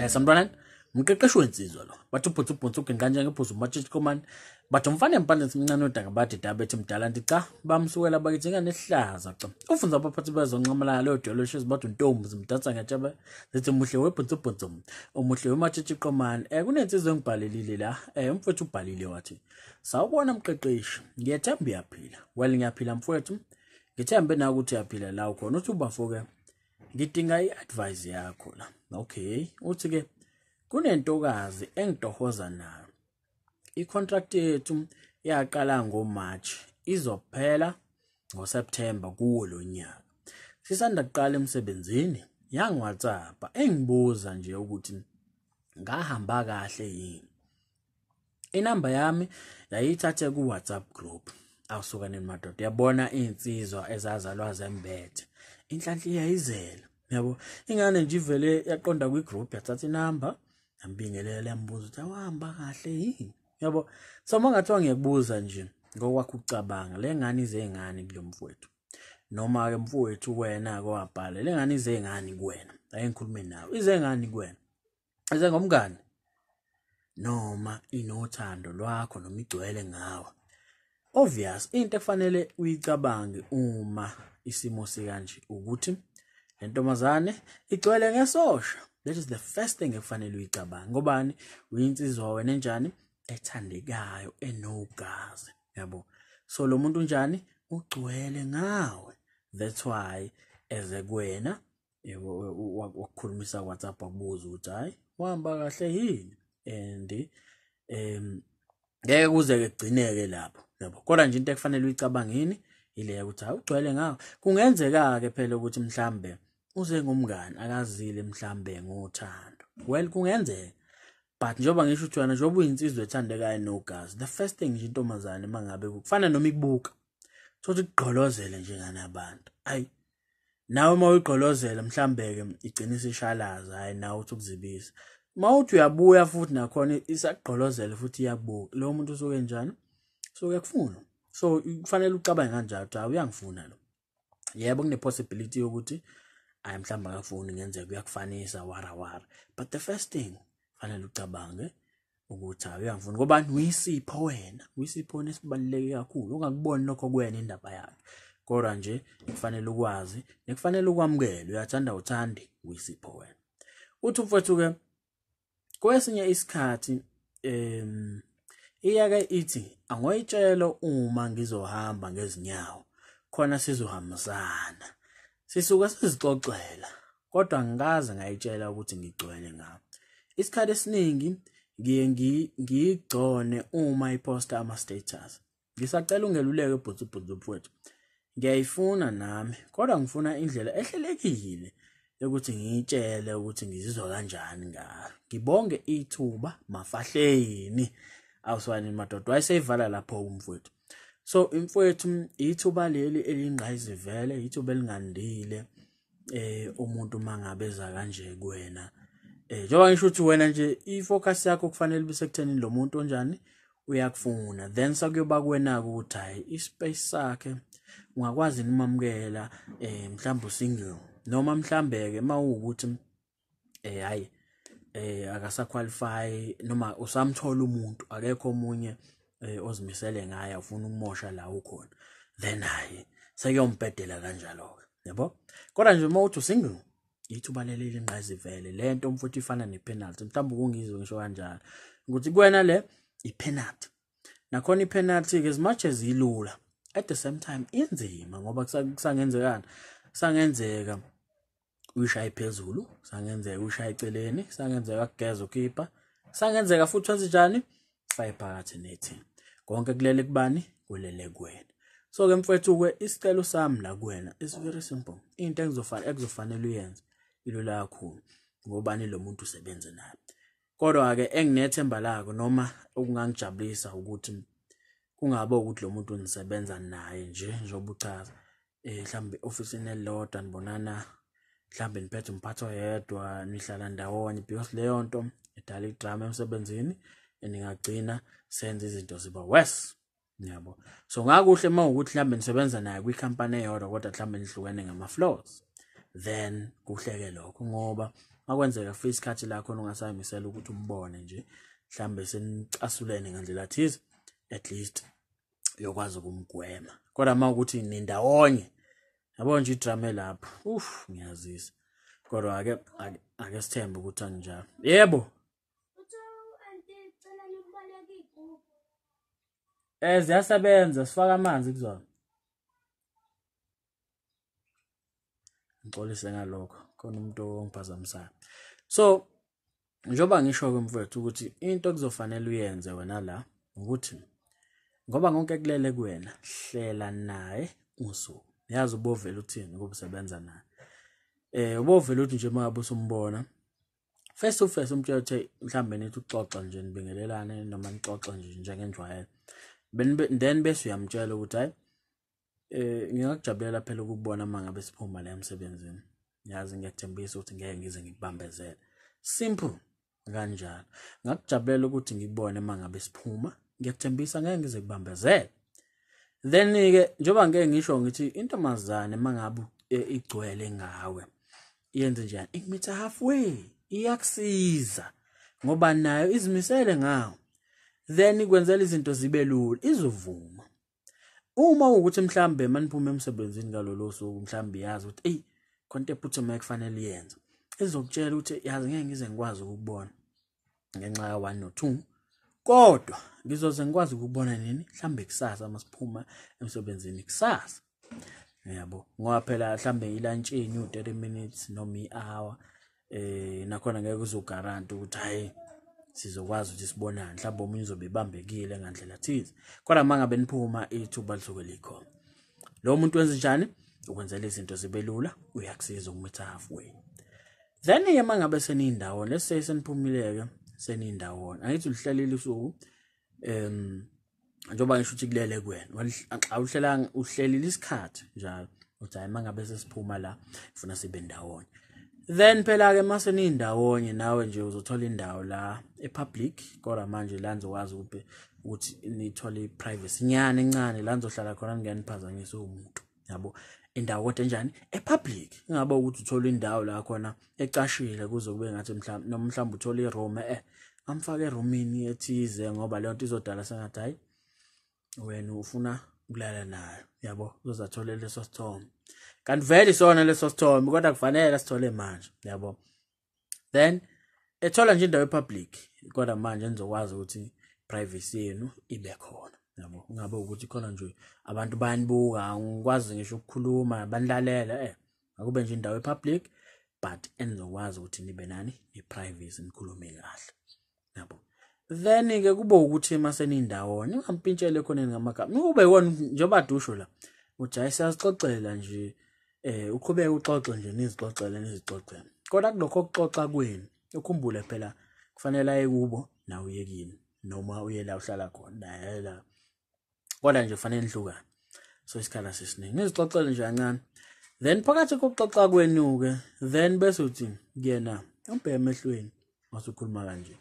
Samntwana Mqeqeshi Wezinsizwa lo bathi uphuthu kanje ngephuzu machich command bathi umfana empande simncane odaka bathi dabethi mdala nti cha bamsukela bakithi ngane ehlaza cha ufunza abaphathi bazonqamalala lo doloshezi bathi untombi zimdatsa ngatshaba zithi muhle wephuthu umuhle wemachich command kunensizwe engibhalelile la umfowethu ubhalile wathi sawubona mqeqeshi ngiyethemba uyaphila ngiyaphila mfowethu ngithembe na ukuthi uyaphila la ukhona uthi ubafoke ngidinga iadvice yakho la okay uthi ke kunentokazi engitohoza nayo icontract yethu yaqala ngoMarch izophela ngoSeptember kuwo lo nyaka sisanda kuqala emsebenzini yang WhatsApp engibuza nje ukuthi ngahamba kahle yini inamba yami yayithathe ku WhatsApp group awusukane madoda yabona insizwa ezazalwa zembethe inhlanhla iyayizela yabo ingane nje ivele yaqonda kwi group yathatha inamba yambingelela yambuza ukuthi awahamba kahle yini yabo somangathiwa ngiyekubuza nje ngokwakho ucabanga lengane izengane kulo mfowethu noma ke mfowethu wena kwabhala lengane izengane kuwena ayengikhulume nawe izengane kuwena izengomngane noma inothando lwakho noma igcwele ngawe obvious into efanele uyicabange uma isimo sikanje ukuthi lentombazane igcwele ngesosha. That is the first thing ekufanele uyicabanga ngobani uyinsizwa wena enjani ethandekayo enogazi yabo so lo muntu njani ugcwele ngawe that's why eze kuwena wakukhulumisa WhatsApp wakubuza ukuthi hayi wahamba kahle yini and ngeke kuze kugcineke lapho yabo kodwa nje into ekufanele uyicabange yini ile ukuthi ugcwele ngawe kungenzeka ke phela ukuthi mhlambe uze ngomngane akazile mhlambe ngothando well kungenzeka but njoba ngisho ukuthi wena njoba uyinsizwe ethandekayo nogazi the first thing nje intombazane mangabe kufana noma ikubuka thothi igqolozele njengana abantu ayi nawe mawugqolozela mhlambe ke igcinisa ishalaza hayi nawe uthi ukuzibisa mawuthi uyabuya futhi nakhona isaqgqolozela futhi iyakubuka lo muntu usuke njani suke kufuna so kufanele ucabange kanjalo ukuthi uyangifuna lo yebo kune possibility yokuthi ayi mhlamba akafuni ngenzeka uyakufanisa wara but the first thing fanele ucabange ukuthi uyangifuna ngoba uyisipho wena uyisipho nesibaluleke kakhulu ungakuboni lokho kuwena indaba yakhe kodwa nje kufanele ukwazi nekufanele ukwamukela uyathanda uthandi uyisipho wena uthi mfowethu ke kwesinye isikhathi iyake ithi angoyitshelo uma ngizohamba ngezinyawo khona sizohambisana sisuka sizixoxela kodwa ngikaze ngayitshela ukuthi ngigcwele ngawo isikhathi esiningi ngiye ngigcone uma iposta ama status ngisacela ungeluleke ebhutsu mfowethu ngiyayifuna nami kodwa ngifuna indlela ehlelekile ukuthi ngiyitshele ukuthi ngizizwa kanjani ngayo ngibonge ithuba mafahleni awuswani madoda wayeseyivala lapho umfowethu so imfowethu ithuba leli elingqayizivele ithuba elingandile umuntu mangabeza kanje kuwena njengoba ngisho ukuthi wena nje ifocus yakho kufanele bisekuthenini lo muntu onjani uyakufuna then sakuyoba kuwena ukuthi hayi ispace sakhe ungakwazi nimamukela mhlawumbe usingle noma mhlambe ke mawukuthi hayi akasaqualify noma usamthola umuntu akekho omunye ozimisele ngaye ufuna ukumosha la ukhona then hayi sekuyombhedela kanjalo yabo kodwa nje mawuthi usingle ithuba leli lingqazivele lento mfuthi ifana nepenalty mhlawumbe kungizwe ngisho kanjalo ukuthi kuwena le ipenalty nakhona ipenalty ke as much as ilula at the same time inzima ngoba kusangenzeka uyishaya phezulu sangenzeka uyishaya eceleni sangenzeka kugeza ukhipha sangenzeka futhi wenze njani faye phakathi nethi konke kulele kubani kulele kuwena so ke mfowethu ke isicelo sami la kuwena is very simple into ekuzofanele uyenze ilula kakhulu ngobani lo muntu usebenze naye kodwa ke enginethemba lako noma okungangijabulisa ukuthi kungabe ukuthi lo muntu unisebenza naye nje njengoba uchaza mhlambe ofisini elilodwa nibonana mhlambe niphethe umphathi oyedwa nihlala ndawonye because leyo nto idala idrama emsebenzini eningagcina senze izinto ziba worse yabo so ngakuhle mawukuthi mhlambe nisebenza naye kwikhampani eyodwa kodwa mhlambe nihlukene ngama floors then kuhleke lokho ngoba makwenzeka for isikhathi la khona ungasayamisela ukuthi umbone nje mhlambe senicasulene ngandlela thize at least uyokwazi ukumgwema kodwa mawukuthi nindawonye yabo nje idrama lapho ngiyazisa kodwa ake sithembe ukuthi anginjalo yebo ziyasebenza sifaka amanzi kuzona ngixolise ngalokho khona umuntu ongiphazamisayo so njoba ngisho ke mfowethu ukuthi into kuzofanele uyenze wena la ukuthi ngoba konke kulele kuwena hlela naye usuku yazi ubovela uthini ngoba usebenza naye ubovela uthi nje mangabe usumbona face to face umtshela ukuthi mhlambe nithi uxoxa nje nibingelelane noma nixoxa nje njengenjwayelo then bese uyamtshela ukuthi hayi ngiyakujabulela phela ukubona mangabe siphuma la emsebenzini yazi ngiyakuthembisa ukuthi ngeke ngize ngikubambezele simple kanjalo ngakujabulela ukuthi ngikubone mangabe siphuma ngiyakuthembisa ngeke ngize ngikubambezele then ke njoba ngeke ngisho ngithi intombazane mangabe igcwele ngawe yenze njani ikumitha halfway iyakusiza ngoba nayo izimisele ngawe then ikwenzela izinto zibe lula izovuma uma ukuthi mhlambe maniphuma emsebenzini ngalolo suku mhlambe yazi ukuthi konke ephuthumayo ekufanele iyenze izokutshela ukuthi yazi ngeke ngize ngikwazi ukubona ngenxa ya 1 no 2 kodwa ngizoze ngikwazi ukubona nini mhlambe kusasa masiphuma emsebenzini kusasa yabo ngoba phela mhlambe ilantshini u30 minutes noma i-hour nakhona ngeke uzogaranta ukuthi hayi sizokwazi ukuthi sibonane mhlawumbe omunye uzobe ebambekile ngandlela thize kodwa mangabe niphuma ithuba lisuke likhona lo muntu wenza njani ukwenzela izinto zibe lula uyakusiza ukumitha halfway then ke mangabe senindawo let's say seniphumileke senindawona angithi uhlelile usuku njoba ngisho ukuthi kulele kuwena awuhlelanga uhlelile isikhathi njalo uthi hayi mangabe sesiphuma la ufuna sibe ndawonye then phela ke mase nindawonye nawe nje uzothola indawo la epublic kodwa manje la nizokwazi ukuthi nithole iprivacy nyane encane la nizohlala khona ngeniphazanyisa umuntu yabo indawo kodwa enjani epublic ingabe ukuthi uthola indawo la khona ecashile kuze kube ngathi mhlawumbe uthola iroom amfake eroomini ethize ngoba leyo nto izodala sengathi hayi wena ufuna ukulala nayo yabo uzothola leso sithombe kanti vele isona leso sithombe kodwa kufanele sithole manje yabo then ethola nje indawo epublic kodwa manje nizokwazi ukuthi privacy yenu ibe khona yabo ungabe ukuthi khona nje abantu bayanibuka ngikwazi ngisho ukukhuluma banilalela akube nje indawo epublic but enizokwazi ukuthi nibe nani iprivacy nikhulume kahle yabo then ke kube ukuthi masenindawonye ungampintshele khona ngamagama ube yona njengoba dusho la uthi hayi siyazixoxela nje uqhubeka uxoxe nje nizixoxele kodwa kulokho ukuxoxa kwenu ukhumbule phela kufanele aye kubo nawe uyekini noma uye la uhlala khona la kodwa nje kufanele nihlukane so isikhala sesiningi nizixoxele nje kancane then phakathi kokuxoxa kwenu ke then bese uthi kuyena umbheke emehlweni masukhuluma kanje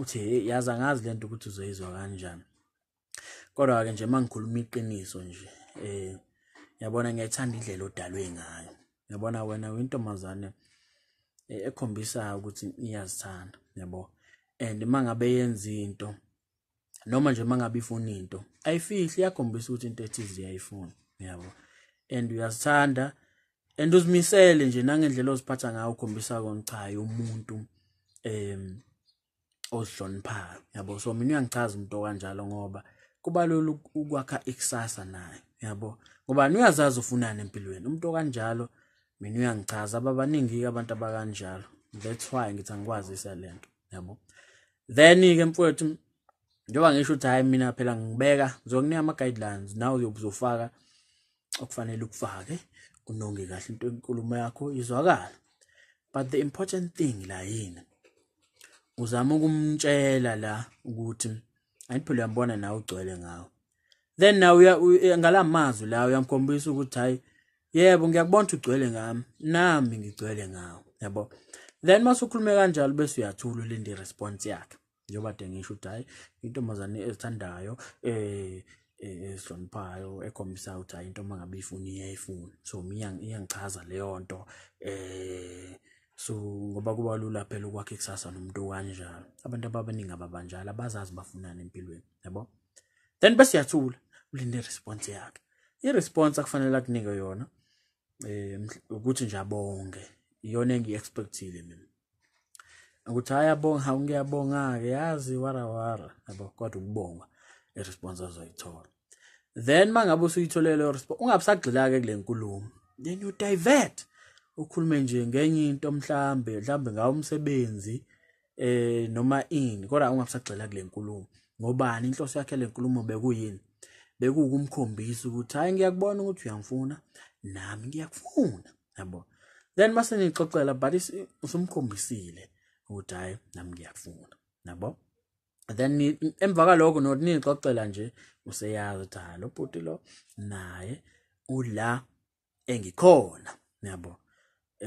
uthi yazi angazi lento ukuthi uzoyizwa kanjani kodwa ke nje mangikhuluma iqiniso nje yabona ngiyayithanda indlela odalwe ngayo yabona wena uyintombazane ekhombisa ukuthi iyazithanda yabo and mangabe yenza into noma nje mangabe ifuna into ayifihli yakhombisa ukuthi into ethize iyayifuna yabo and uyazithanda and uzimisele nje nangendlela oziphatha ngayo ukhombisa konchayi umuntu ozihloniphayo yabo so mina uyangichaza umuntu kanjalo ngoba kubalula ukwakha ikusasa naye yabo ngoba uyazazi ufunani empilweni umuntu kanjalo mina uyangichaza abaningi abantu abakanjalo that's why ngithi angikwazisa lento yabo then ke mfowethu njengoba ngisho ukuthi hayi mina phela ngibeka ngizokunika ama guidelines nawe uzofaka okufanele ukufake unonge kahle into enkulumo yakho izwakala but the important thing la yini uzama ukumtshela la ukuthi ayiphela uyambona nawe ugcwele ngawo then nawe ngalamazwi la uyamkhombisa ukuthi hayi yebo ngiyakubona ukuthi ugcwele ngami nami ngigcwele ngawo yabo then masukhulume kanjalo bese uyathula ulinde response yakhe njengoba ngisho ukuthi hayi intombazane ezithandayo esihloniphayo ekhombisa ukuthi hayi into mangabe ifuna iyayifuna so mina iyangichaza leyo nto So ngoba kuba lula phela ukwakhe ikusasa nomuntu kanjalo. Abantu abaningi ababanjalo abazazi bafunana empilweni, yabo. Then bese yathula ulinde response yakhe. I-response akufanele akunike yona ukuthi nje abonge. Iyona engiyi-expectile mina. Ukuthi ayabonga ngiyabonga-ke yazi wara yabo kodwa ukubonga i-response azoyithola. Then mangabe usuyitholele response ungabusagxila-ke kule nkulumo. Then you divert ukhulume nje ngenye into mhlambe ngawo umsebenzi noma ini kodwa ungabusagxila kule nkulumo. Ngobani inhloso yakhe le nkulumo bekuyini? Bekukumkhombisa ukuthi hayi ngiyakubona ukuthi uyangifuna nami ngiyakufuna, yabo. Then mase nixoxela but usumkhombisile ukuthi hayi nami ngiyakufuna, yabo. Then emva kwalokho nothi nixoxela nje useyazi ukuthi hayi lo bhuti lo naye ula engikhona, yabo.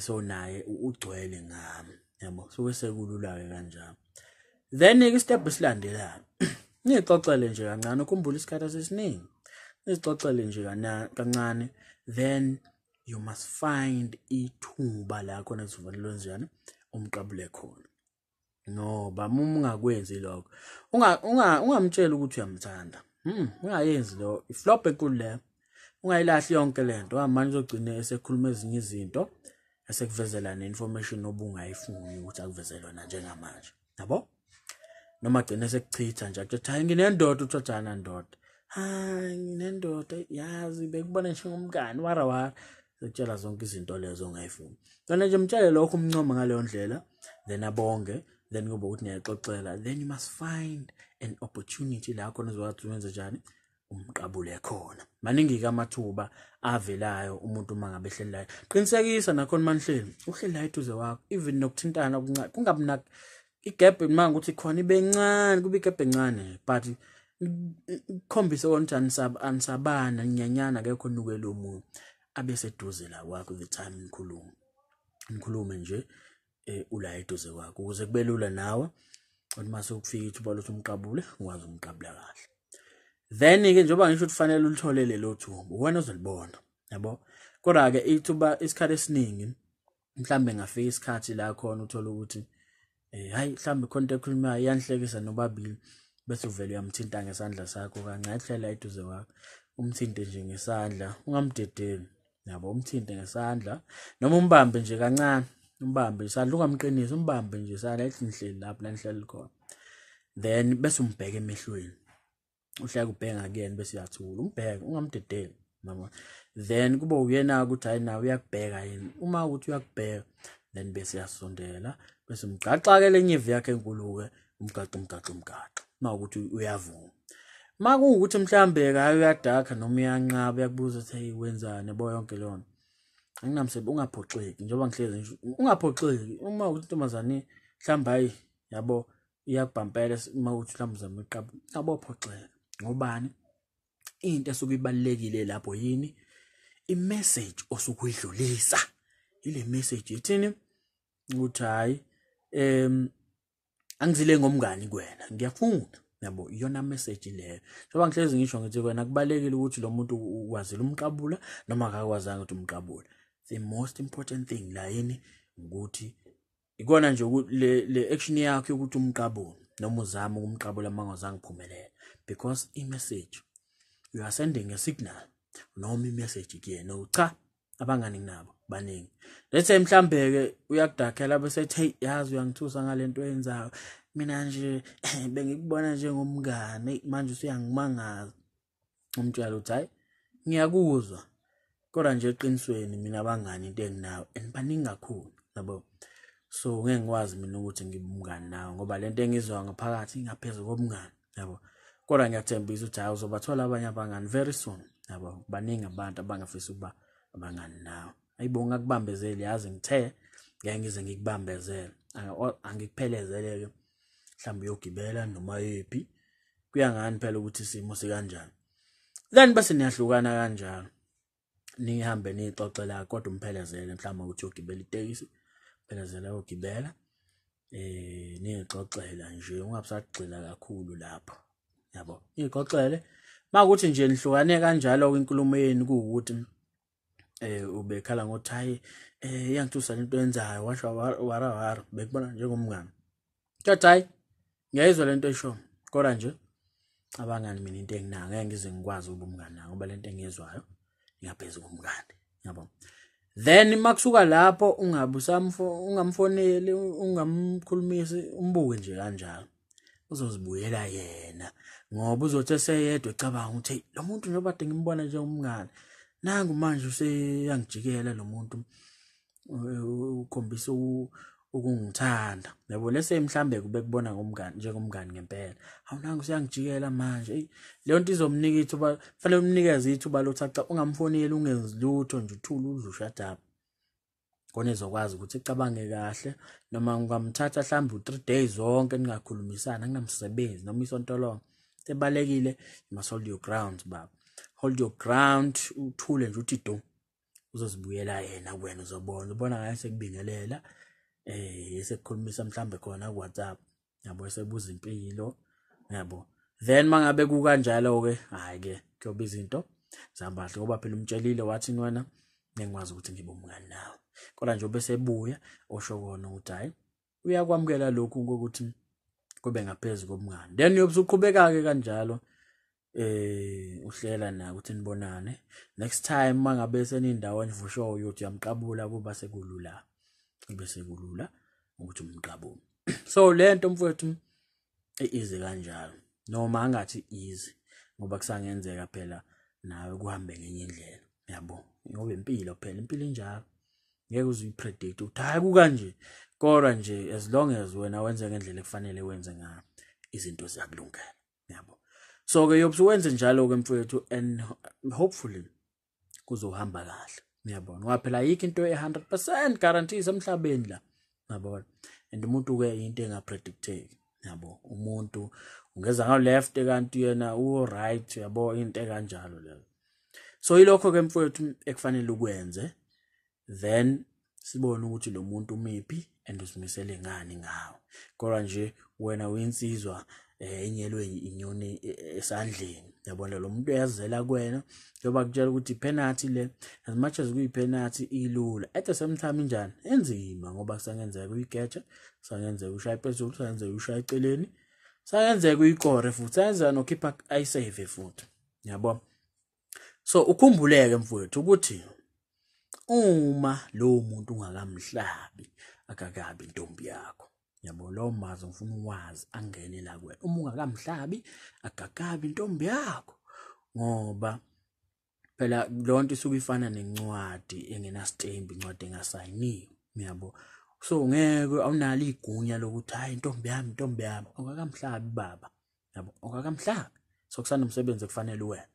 So naye ugcwele ngami, yabo. So sekulula-ke kanjalo. Then istep esilandelayo nixoxele nje kancane ukhumbula isikhathi esiningi. Nixoxele nje kancane. Then you must find ithuba la khona kuzovalelwa njani umqabule khona. Ngoba ungakwenzi lokho ungamtshela ukuthi uyamthanda. Ungayenzi lo iflop enkulu le. Ungayilahli yonke lento. Manje uzogcina esekhuluma ezinye izinto esekuvezela ne-information obungayifuni ukuthi akuvezele na njengamanje, yabo. Noma gcina sekuchitha nje athi hayi nginendoda uthothana ndoda. Hayi nginendoda yazi bekubona njengomngani wara sekutshela zonke izinto lezo ongayifuni. Kana nje mtshele lokho umncoma ngaleyo ndlela then abonge then kube ukuthi niyaxoxela. Then you must find an opportunity la khona uzowathi wenze njani umqabule khona. Maningi amathuba avelayo umuntu mangabe ehlelayo. Qinisekisa nakhona manihleli uhlelayo eduze wakho even nokuthintana kungabi igap manje ukuthi khona ibencane kube igap encane but khombise onjani anisabana nyanyana akekho nukele umuntu abeseduze la kwakho the time nikhulume nje ula eduze kwakho ukuze kube lula nawe ukuthi mase ukufika ithuba lokuthi umqabule ukwazi umqabula kahle. Then ke njengoba ngisho kufanele ulithole lelo thuba wena uzolibona, yabo. Kodwa ke ithuba isikhathi esiningi mhlambe ngafika isikhathi la khona uthola ukuthi hayi mhlambe khonto ekhulumayo iyanhlekisa nobabili bese uvele uyamthinta ngesandla sakho kancane ehlela eduze kwakho umthinte nje ngesandla ungamdedeli, yabo. Umthinte ngesandla noma umbambe nje kancane, umbambe isandla ungamqinisi, umbambe nje isandla ehleli lapho la nihleli khona. Then bese umbheke emehlweni uhleka ubhenga kuyena bese uyathula umbheke ungamdedeli, mama. Then kuba uyena ukuthi hayi nawe uyakubheka yini. Uma ukuthi uyakubheka then bese yasondela bese umgaxa ke lenye ivi yakhe enkulu-ke umgaxa mawukuthi uyavuma. Makuwukuthi mhlambe ke hayi uyadakha noma uyanqaba uyakubuza ukuthi hey wenzani yabo yonke leyo anginamsebenzi. Ungaphoxeki njengoba ngihlezi ungaphoxeki uma ukuthi intombazane mhlambe hayi yabo iyakubhampela uma uthi mhlambe uzama iqaba abophoxeka. Ngobani? Into esuke ibalekile lapho yini? I-message osukuyidlulisa. Ile message ethini ukuthi hayi angizile ngomngani kuwena ngiyafuna, yabo. Iyona message leyo. Njengoba ngihlezi ngisho ngithi kuwena kubalekile ukuthi lo muntu ukwazile umqabula noma akakwazanga ukuthi umqabula. The most important thing la yini ukuthi ikona nje ukuthi le action yakho ukuthi umqabule noma uzama ukumqabula mangazange uphumelele, because i-message you are sending a signal noma i-message kuyena cha abangani nabo baningi. Lethe mhlambe ke uyakudakhela bese ethi hey yazi uyangithusa ngalento oyenzayo mina nje bengikubona njengomngane manje usuyangimangaza. Umtshela uthi hayi ngiyakuzwa kodwa nje eqinisweni mina abangani into enginayo and baningi kakhulu, yabo. So ngeke ngikwazi mina ukuthi ngibumngani nawe ngoba lento engizwa ngaphakathi ingaphezulu komngani, yabo. Kodwa ngiyathembisa ukuthi hayi uzobathola abanye abangani very soon, yabo. Baningi abantu abangafisa ukuba abangani nawe. Ayibonga kubambezeli yazi ngithe ngeke ngize ngikubambezele angikuphelezele mhlawumbe uyogibela noma yephi kuya ngani phela ukuthi isimo sikanjani. Then bese niyahlukana kanjalo nihambe nixoxela kodwa umphelezele mhlawumbe ukuthi uyogibela itekisi phelezela uyogibela nixoxela nje ungabusagxila kakhulu lapho, yabo. Nixoxele makuthi nje nihlukane kanjalo kwinkulumo yenu kuukuthi ubekhala ngothi hayi iyangithusa into yenzayo washo wara bekubona njengomngane. Hayi ngiyayizwa lento esho kodwa nje abangani mina into enginayo ngeke ngize ngikwazi ubumngane ngoba lento engiyezwayo ingaphezulu kumngane yabo. Then makusuka lapho ungamfoneli ungamkhulumisi umbuke nje kanjalo uzozibuyela yena ngoba uzothi eseyedwa ecabanga ukuthi lo muntu njengoba kade ngimbona njengomngane nangu manje useyangijikela lo muntu ukhombisa ukungithanda yabo. Lese mhlambe kube kubona ngomngane njengomngane ngempela awunanga usiyangijikela manje leyo nto izomnika ithuba fanele umnikeze ithuba lothaca ungamfoneli ungenzi lutho nje uthula udla ushadapha kone ezokwazi ukuthi icabange kahle noma ngamthatha mhlambe u3 days zonke ningakhulumisana nginamsebenzi noma isonto lonke sebalekile. You must hold your ground baba, hold your ground uthule nje uthi do uzozibuyela yena wena uzobona ngaye sekubingelela sekukhulumisa mhlambe khona ku WhatsApp yabo esebuza impilo yabo. Then mangabe kukanjalo ke hayi ke kuyoba izinto zambahle ngoba phela umtshelile wathi wena ngikwazi ukuthi ngibe umngane nawe kodwa nje bese ebuya osho kona ukuthi hayi uyakwamukela lokhu ukuthi kube ngaphezulu komngane. Then uyobusuqhubeka ke kanjalo uhlela na ukuthi nibonane next time mangabe senindawo for sure uyothi uyamqabula kuba sekulula bese kulula ukuthi umqabule. So lento mfowethu easy kanjalo noma angathi easy ngoba kusangenzeka phela nawe kuhambe ngenye indlela yabo ngoba impilo phela impilo injalo ngeke uzipredict ukuthi hayi kukanje kodwa nje as long as wena wenze ngendlela ekufanele wenze ngayo izinto ziyakulungela yabo. So ke yobusu wenze njalo ke mfowethu and hopefully kuzohamba kahle yabo ngoba phela ayikho into e100% guarantees emhlabeni la yabo. And umuntu ke into engapredicteki yabo, umuntu ungeza ngayo left kanti yena u right yabo into kanjalo leyo. So ilokho ke mfowethu ekufanele ukwenze then sibone ukuthi lo muntu umiphi and usimisele ngani ngawo. Kodwa nje wena uyinsizwa enyelwe inyoni esandleni yabona lo muntu uyazela kuwena njoba kutshela ukuthi penalty le as much as kuyi penalty ilula at the same time njani enzima ngoba kusangenzeka uyigeja kusangenzeka ushaya phezulu kusangenzeka ushaya eceleni kusangenzeka uyikore futhi kusangenzeka nokhipha ayisave futhi yabo. So ukhumbuleke mfowethu ukuthi uma lo muntu ungakamhlabi akakabi intombi yakho yabo. Lo mazi ngifuna uwazi angene la kuwe uma ungakamhlabi akakabi intombi yakho ngoba phela lonto isuke ifana nencwadi engena stamp, incwadi engasayiniwe yabo. So ngeke awunalo igunya lokuthi hayi intombi yami akakamhlabi baba yabo, akakamhlabi. So kusanomsebenzi kufanele uwenze,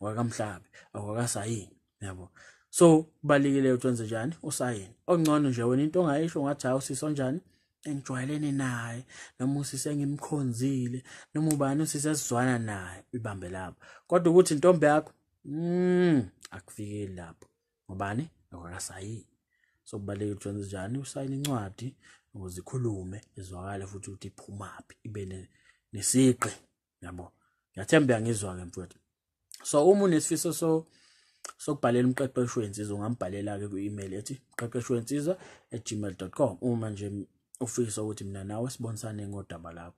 akakamhlabi akakasayini yabo. So kubalekile ukuthi wenze njani usayini ongcono nje wena into ongayisho ngathi hayi usiso njani engijwayelene naye noma usise ngimkhonzile noma ubani usisezwana naye ibambe lapho. Kodwa ukuthi intombi yakho akufikeli lapho ngobani akakasayini. So kubalekile ukuthi wenze njani usayine incwadi ukuze ikhulume izwakale futhi ukuthi iphumaphi ibe nesiqi yabo. Ngiyathemba ngizwa ke mfowethu. So uma unesifiso sokubhalela umqeqeshi wensizwa ungambhalela ke ku-email ethi mqeqeshiwezinsizwa@gmail.com uma nje ufisa ukuthi mina nawe sibonisane ngodaba lapho.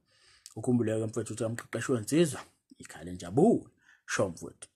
Ukhumbuleke mfowethu ukuthi umqeqeshi wensizwa ikhala injabulo sho mfowethu.